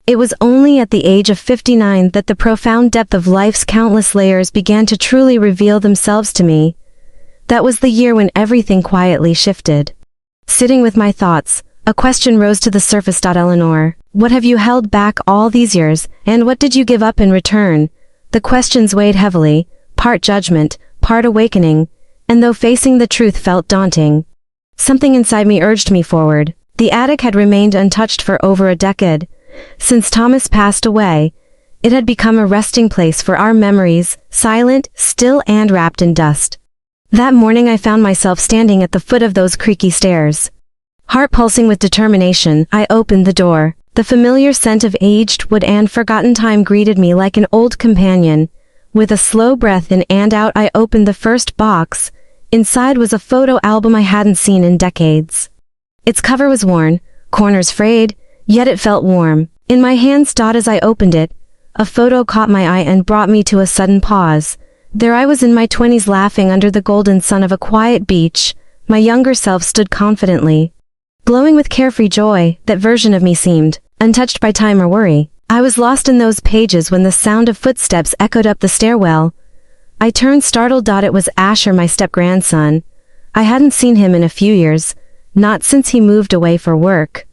It was only at the age of 59 that the profound depth of life's countless layers began to truly reveal themselves to me. That was the year when everything quietly shifted. Sitting with my thoughts, a question rose to the surface. Eleanor, what have you held back all these years, and what did you give up in return? The questions weighed heavily, part judgment, part awakening, and though facing the truth felt daunting, something inside me urged me forward. The attic had remained untouched for over a decade. Since Thomas passed away, it had become a resting place for our memories, silent, still, and wrapped in dust. That morning I found myself standing at the foot of those creaky stairs. Heart pulsing with determination, I opened the door. The familiar scent of aged wood and forgotten time greeted me like an old companion. With a slow breath in and out, I opened the first box. Inside was a photo album I hadn't seen in decades. Its cover was worn, corners frayed, yet it felt warm. In my hands, as I opened it, a photo caught my eye and brought me to a sudden pause. There I was in my 20s, laughing under the golden sun of a quiet beach. My younger self stood confidently, glowing with carefree joy. That version of me seemed untouched by time or worry. I was lost in those pages when the sound of footsteps echoed up the stairwell. I turned, startled. It was Asher, my step-grandson. I hadn't seen him in a few years, not since he moved away for work.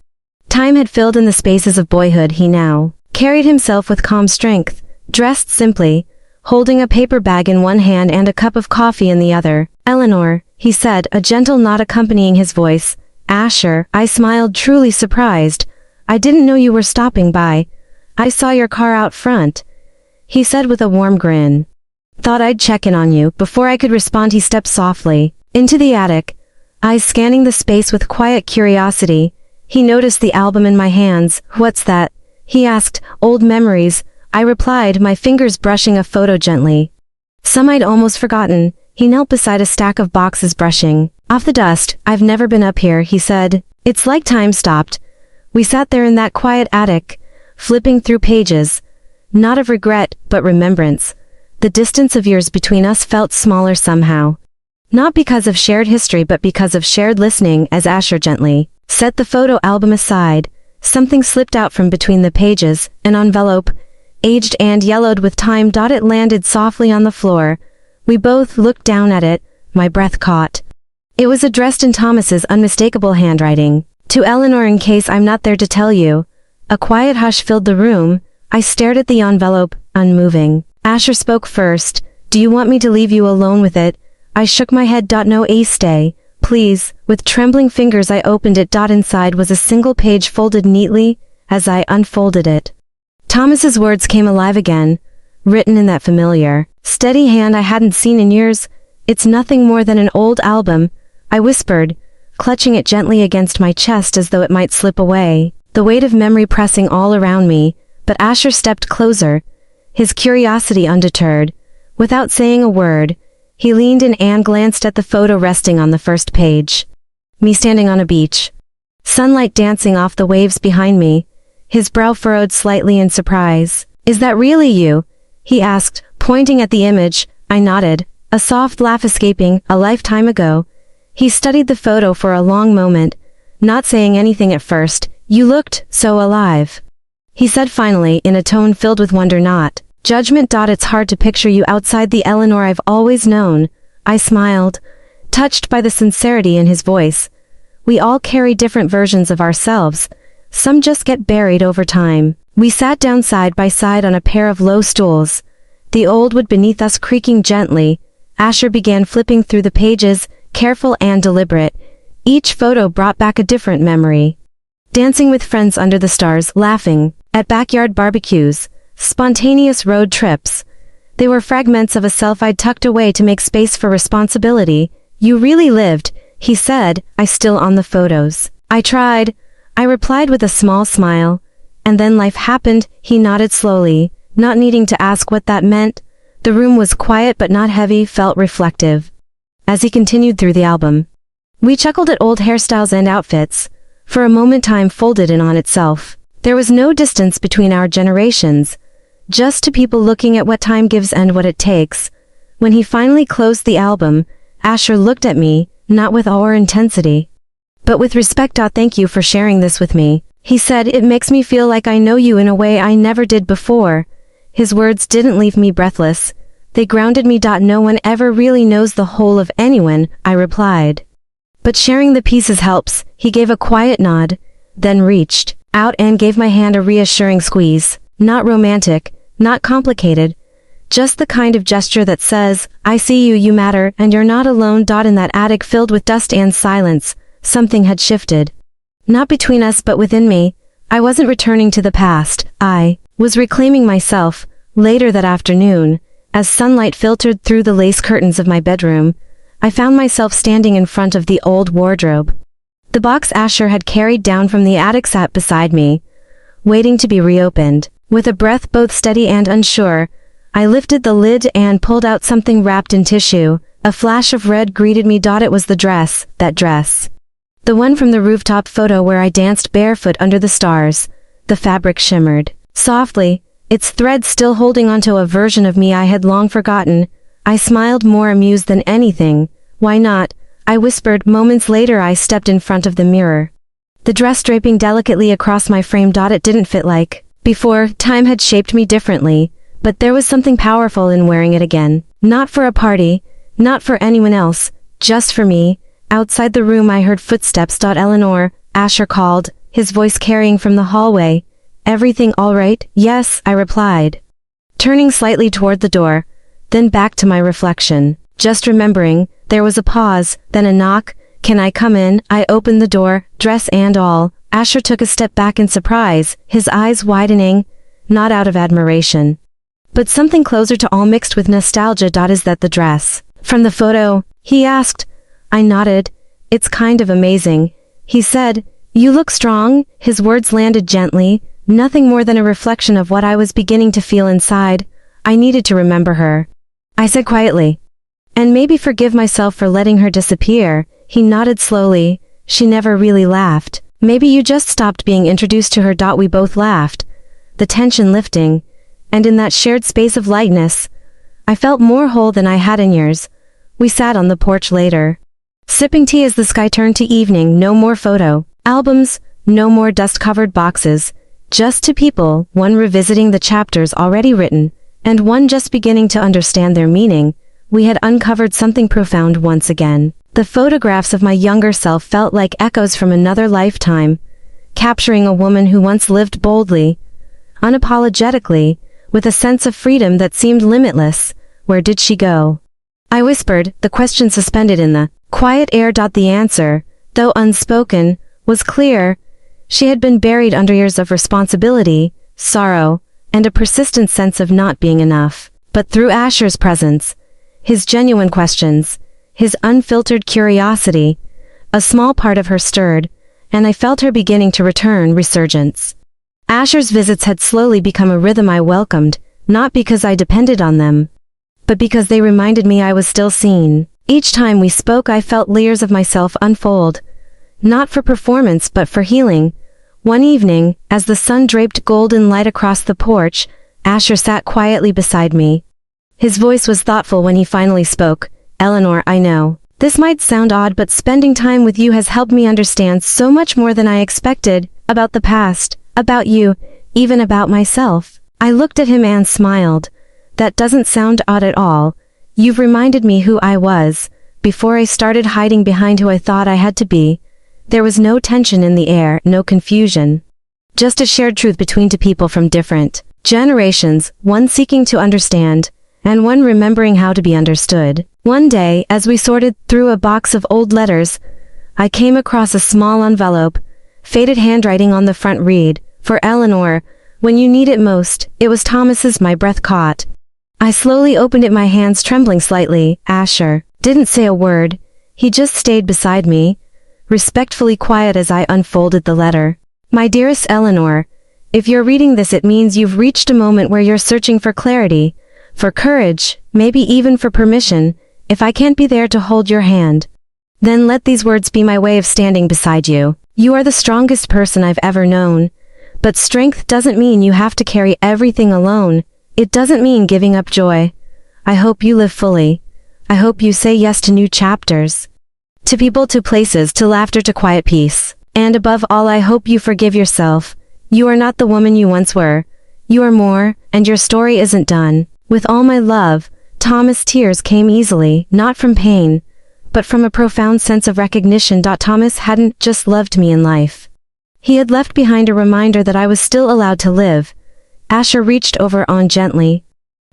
Time had filled in the spaces of boyhood. He now carried himself with calm strength, dressed simply, holding a paper bag in one hand and a cup of coffee in the other. Eleanor, he said, a gentle nod accompanying his voice. Asher, I smiled, truly surprised. I didn't know you were stopping by. I saw your car out front, he said with a warm grin. Thought I'd check in on you. Before I could respond, he stepped softly into the attic, eyes scanning the space with quiet curiosity. He noticed the album in my hands. What's that? He asked. Old memories, I replied, my fingers brushing a photo gently. Some I'd almost forgotten. He knelt beside a stack of boxes, brushing off the dust. I've never been up here, he said. It's like time stopped. We sat there in that quiet attic, flipping through pages, not of regret, but remembrance. The distance of years between us felt smaller somehow. Not because of shared history, but because of shared listening. As Asher gently set the photo album aside, something slipped out from between the pages, an envelope, aged and yellowed with time. It landed softly on the floor. We both looked down at it, my breath caught. It was addressed in Thomas's unmistakable handwriting. To Eleanor, in case I'm not there to tell you. A quiet hush filled the room. I stared at the envelope, unmoving. Asher spoke first. Do you want me to leave you alone with it? I shook my head. No, stay, please. With trembling fingers I opened it. Inside was a single page folded neatly. As I unfolded it, Thomas's words came alive again, written in that familiar, steady hand I hadn't seen in years. It's nothing more than an old album, I whispered, clutching it gently against my chest as though it might slip away, the weight of memory pressing all around me. But Asher stepped closer, his curiosity undeterred. Without saying a word, he leaned in and glanced at the photo resting on the first page. Me standing on a beach, sunlight dancing off the waves behind me, his brow furrowed slightly in surprise. Is that really you? He asked, pointing at the image. I nodded, a soft laugh escaping. A lifetime ago. He studied the photo for a long moment, not saying anything at first. You looked so alive, he said finally, in a tone filled with wonder, not judgment. It's hard to picture you outside the Eleanor I've always known. I smiled, touched by the sincerity in his voice. We all carry different versions of ourselves. Some just get buried over time. We sat down side by side on a pair of low stools, the old wood beneath us creaking gently. Asher began flipping through the pages, careful and deliberate. Each photo brought back a different memory. Dancing with friends under the stars, laughing at backyard barbecues, spontaneous road trips. They were fragments of a self I'd tucked away to make space for responsibility. You really lived, he said. I still on the photos. I tried, I replied with a small smile. And then life happened. He nodded slowly, not needing to ask what that meant. The room was quiet but not heavy, felt reflective. As he continued through the album, we chuckled at old hairstyles and outfits. For a moment time folded in on itself. There was no distance between our generations, just two people looking at what time gives and what it takes. When he finally closed the album, Asher looked at me, not with awe or intensity, but with respect. Thank you for sharing this with me. He said, "It makes me feel like I know you in a way I never did before." His words didn't leave me breathless. They grounded me. "No one ever really knows the whole of anyone," I replied. "But sharing the pieces helps." He gave a quiet nod, then reached out and gave my hand a reassuring squeeze. Not romantic, not complicated, just the kind of gesture that says, "I see you, you matter, and you're not alone." In that attic filled with dust and silence, something had shifted. Not between us but within me. I wasn't returning to the past, I was reclaiming myself. Later that afternoon, as sunlight filtered through the lace curtains of my bedroom, I found myself standing in front of the old wardrobe. The box Asher had carried down from the attic sat beside me, waiting to be reopened. With a breath both steady and unsure, I lifted the lid and pulled out something wrapped in tissue. A flash of red greeted me. It was the dress, that dress. The one from the rooftop photo where I danced barefoot under the stars. The fabric shimmered softly, its thread still holding onto a version of me I had long forgotten. I smiled, more amused than anything. "Why not?" I whispered. Moments later I stepped in front of the mirror. The dress draping delicately across my frame. It didn't fit like before. Time had shaped me differently, but there was something powerful in wearing it again. Not for a party, not for anyone else, just for me. Outside the room I heard footsteps. "Eleanor," Asher called, his voice carrying from the hallway. "Everything all right?" "Yes," I replied, turning slightly toward the door, then back to my reflection. Just remembering, there was a pause, then a knock. "Can I come in?" I opened the door, dress and all. Asher took a step back in surprise, his eyes widening, not out of admiration, but something closer to all mixed with nostalgia. "Is that the dress from the photo?" he asked. I nodded. "It's kind of amazing," he said. "You look strong." His words landed gently, nothing more than a reflection of what I was beginning to feel inside. I needed to remember her, I said quietly, and maybe forgive myself for letting her disappear. He nodded slowly. "She never really laughed. Maybe you just stopped being introduced to her." We both laughed, the tension lifting, and in that shared space of lightness, I felt more whole than I had in years. We sat on the porch later, sipping tea as the sky turned to evening. No more photo albums, no more dust-covered boxes, just two people, one revisiting the chapters already written, and one just beginning to understand their meaning. We had uncovered something profound once again. The photographs of my younger self felt like echoes from another lifetime, capturing a woman who once lived boldly, unapologetically, with a sense of freedom that seemed limitless. Where did she go? I whispered, the question suspended in the quiet air. The answer, though unspoken, was clear. She had been buried under years of responsibility, sorrow, and a persistent sense of not being enough. But through Asher's presence, his genuine questions, his unfiltered curiosity, a small part of her stirred, and I felt her beginning to return. Resurgence. Asher's visits had slowly become a rhythm I welcomed, not because I depended on them, but because they reminded me I was still seen. Each time we spoke I felt layers of myself unfold, not for performance but for healing. One evening, as the sun draped golden light across the porch, Asher sat quietly beside me. His voice was thoughtful when he finally spoke. "Eleanor, I know this might sound odd, but spending time with you has helped me understand so much more than I expected, about the past, about you, even about myself." I looked at him and smiled. "That doesn't sound odd at all. You've reminded me who I was, before I started hiding behind who I thought I had to be." There was no tension in the air, no confusion. Just a shared truth between two people from different generations, one seeking to understand, and one remembering how to be understood. One day, as we sorted through a box of old letters, I came across a small envelope, faded handwriting on the front read, "For Eleanor, when you need it most." It was Thomas's. My breath caught. I slowly opened it, my hands trembling slightly. Asher didn't say a word. He just stayed beside me, respectfully quiet as I unfolded the letter. "My dearest Eleanor, if you're reading this, it means you've reached a moment where you're searching for clarity, for courage, maybe even for permission. If I can't be there to hold your hand, then let these words be my way of standing beside you. You are the strongest person I've ever known. But strength doesn't mean you have to carry everything alone. It doesn't mean giving up joy. I hope you live fully. I hope you say yes to new chapters. To people, to places, to laughter, to quiet peace. And above all, I hope you forgive yourself. You are not the woman you once were. You are more, and your story isn't done. With all my love, Thomas. Tears came easily, not from pain, but from a profound sense of recognition. Thomas hadn't just loved me in life. He had left behind a reminder that I was still allowed to live. Asher reached over on gently,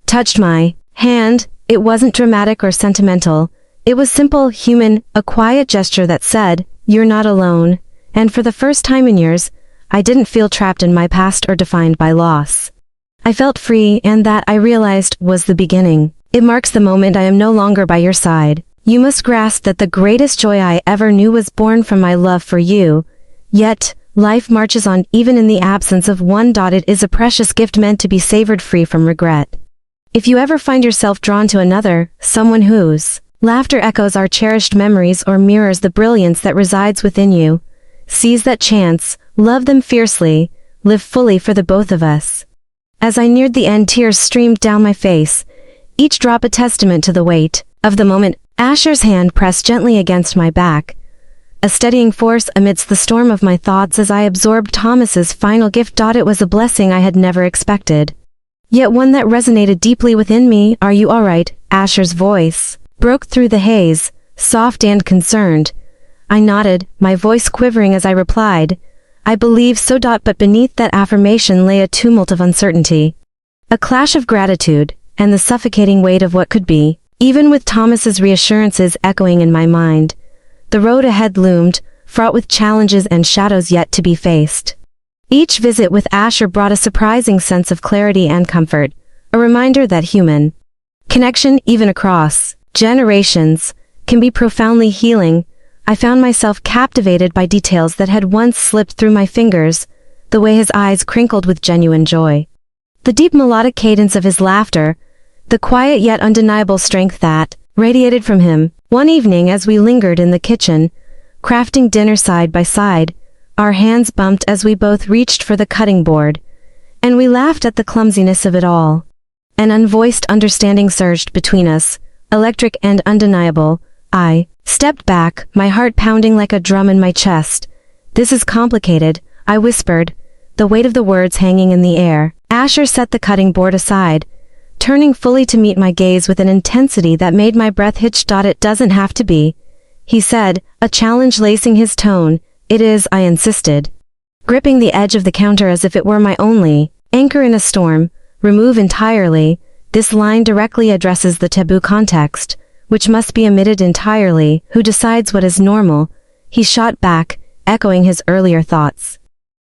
touched my hand. It wasn't dramatic or sentimental. It was simple, human, a quiet gesture that said, "You're not alone." And for the first time in years, I didn't feel trapped in my past or defined by loss. I felt free, and that, I realized, was the beginning. It marks the moment I am no longer by your side. You must grasp that the greatest joy I ever knew was born from my love for you. Yet, life marches on even in the absence of one. It is a precious gift meant to be savored free from regret. If you ever find yourself drawn to another, someone whose laughter echoes our cherished memories or mirrors the brilliance that resides within you, seize that chance, love them fiercely, live fully for the both of us. As I neared the end, tears streamed down my face, each drop a testament to the weight of the moment. Asher's hand pressed gently against my back, a steadying force amidst the storm of my thoughts as I absorbed Thomas's final gift. It was a blessing I had never expected, yet one that resonated deeply within me. Are you all right? Asher's voice broke through the haze, soft and concerned. I nodded, my voice quivering as I replied, "I believe so." But beneath that affirmation lay a tumult of uncertainty, a clash of gratitude, and the suffocating weight of what could be. Even with Thomas's reassurances echoing in my mind, the road ahead loomed, fraught with challenges and shadows yet to be faced. Each visit with Asher brought a surprising sense of clarity and comfort, a reminder that human connection, even across generations, can be profoundly healing. I found myself captivated by details that had once slipped through my fingers, the way his eyes crinkled with genuine joy, the deep melodic cadence of his laughter, the quiet yet undeniable strength that radiated from him. One evening, as we lingered in the kitchen, crafting dinner side by side, our hands bumped as we both reached for the cutting board, and we laughed at the clumsiness of it all. An unvoiced understanding surged between us, electric and undeniable. I stepped back, my heart pounding like a drum in my chest. "This is complicated," I whispered, the weight of the words hanging in the air. Asher set the cutting board aside, turning fully to meet my gaze with an intensity that made my breath hitch. "It doesn't have to be," he said, a challenge lacing his tone. "It is," I insisted, gripping the edge of the counter as if it were my only anchor in a storm. "Remove entirely." This line directly addresses the taboo context, which must be omitted entirely. Who decides what is normal? He shot back, echoing his earlier thoughts.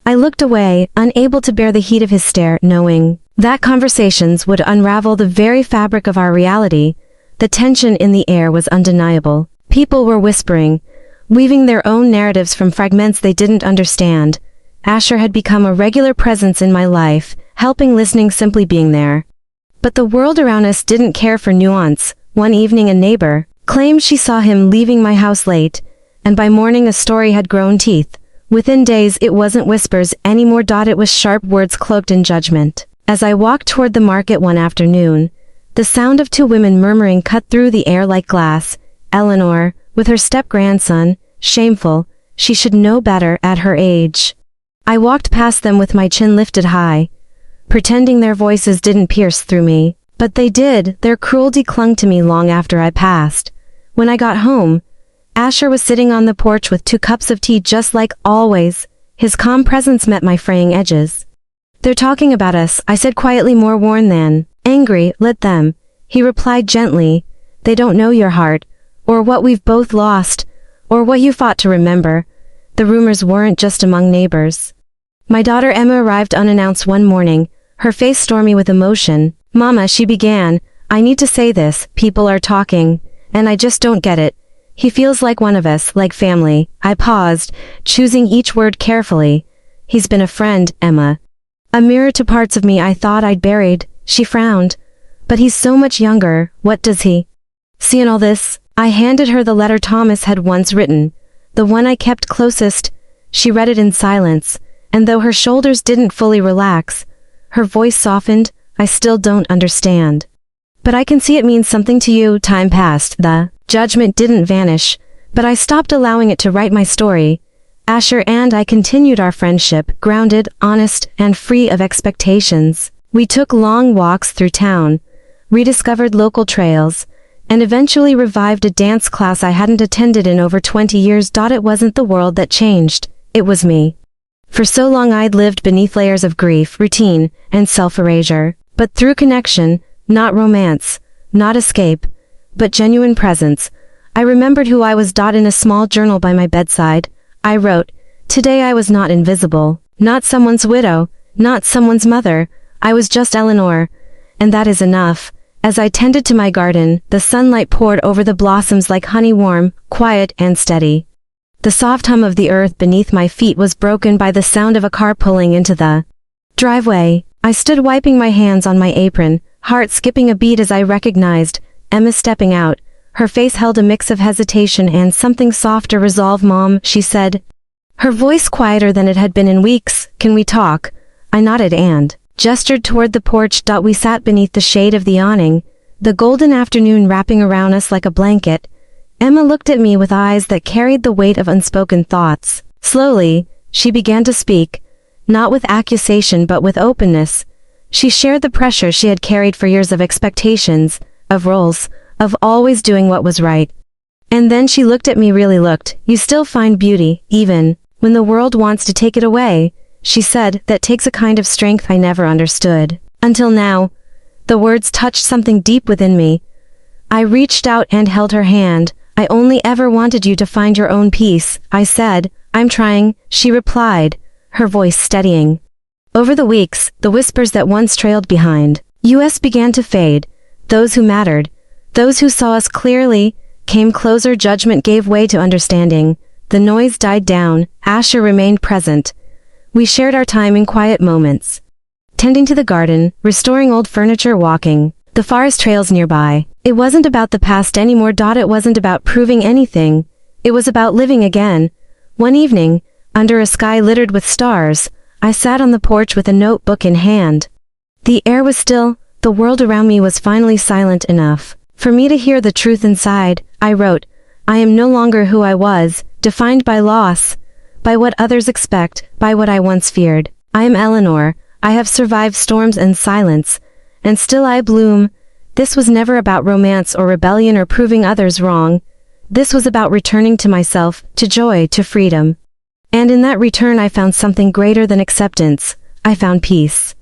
I looked away, unable to bear the heat of his stare, knowing that conversations would unravel the very fabric of our reality. The tension in the air was undeniable. People were whispering, weaving their own narratives from fragments they didn't understand. Asher had become a regular presence in my life, helping, listening, simply being there. But the world around us didn't care for nuance. One evening a neighbor claimed she saw him leaving my house late, and by morning a story had grown teeth. Within days it wasn't whispers anymore. It was sharp words cloaked in judgment. As I walked toward the market one afternoon, the sound of two women murmuring cut through the air like glass. Eleanor, with her step-grandson, shameful, she should know better at her age. I walked past them with my chin lifted high, pretending their voices didn't pierce through me. But they did. Their cruelty clung to me long after I passed. When I got home, Asher was sitting on the porch with 2 cups of tea, just like always. His calm presence met my fraying edges. "They're talking about us," I said quietly, more worn than angry. "Let them," he replied gently. "They don't know your heart, or what we've both lost, or what you fought to remember." The rumors weren't just among neighbors. My daughter Emma arrived unannounced one morning, her face stormy with emotion. "Mama," she began, "I need to say this. People are talking, and I just don't get it. He feels like one of us, like family." I paused, choosing each word carefully. "He's been a friend, Emma. A mirror to parts of me I thought I'd buried." She frowned. "But he's so much younger. What does he see in all this?" I handed her the letter Thomas had once written, the one I kept closest. She read it in silence, and though her shoulders didn't fully relax, her voice softened. "I still don't understand. But I can see it means something to you." Time passed. The judgment didn't vanish, but I stopped allowing it to write my story. Asher and I continued our friendship, grounded, honest, and free of expectations. We took long walks through town, rediscovered local trails, and eventually revived a dance class I hadn't attended in over 20 years. It wasn't the world that changed, it was me. For so long I'd lived beneath layers of grief, routine, and self-erasure. But through connection, not romance, not escape, but genuine presence, I remembered who I was. In a small journal by my bedside, I wrote, "Today I was not invisible, not someone's widow, not someone's mother, I was just Eleanor, and that is enough." As I tended to my garden, the sunlight poured over the blossoms like honey, warm, quiet, and steady. The soft hum of the earth beneath my feet was broken by the sound of a car pulling into the driveway. I stood wiping my hands on my apron, heart skipping a beat as I recognized Emma stepping out. Her face held a mix of hesitation and something softer resolve. "Mom," she said, her voice quieter than it had been in weeks, "can we talk?" I nodded and gestured toward the porch. We sat beneath the shade of the awning, the golden afternoon wrapping around us like a blanket. Emma looked at me with eyes that carried the weight of unspoken thoughts. Slowly, she began to speak, not with accusation but with openness. She shared the pressure she had carried for years of expectations, of roles, of always doing what was right. And then she looked at me, really looked. "You still find beauty, even when the world wants to take it away," she said. "That takes a kind of strength I never understood until now." The words touched something deep within me. I reached out and held her hand. "I only ever wanted you to find your own peace," I said. "I'm trying," she replied, her voice steadying. Over the weeks, the whispers that once trailed behind us began to fade. Those who mattered, those who saw us clearly, came closer. Judgment gave way to understanding. The noise died down. Asher remained present. We shared our time in quiet moments, tending to the garden, restoring old furniture, walking the forest trails nearby. It wasn't about the past anymore. It wasn't about proving anything. It was about living again. One evening, under a sky littered with stars, I sat on the porch with a notebook in hand. The air was still, the world around me was finally silent enough for me to hear the truth inside. I wrote, "I am no longer who I was, defined by loss, by what others expect, by what I once feared. I am Eleanor. I have survived storms and silence, and still I bloom." This was never about romance or rebellion or proving others wrong. This was about returning to myself, to joy, to freedom. And in that return I found something greater than acceptance. I found peace.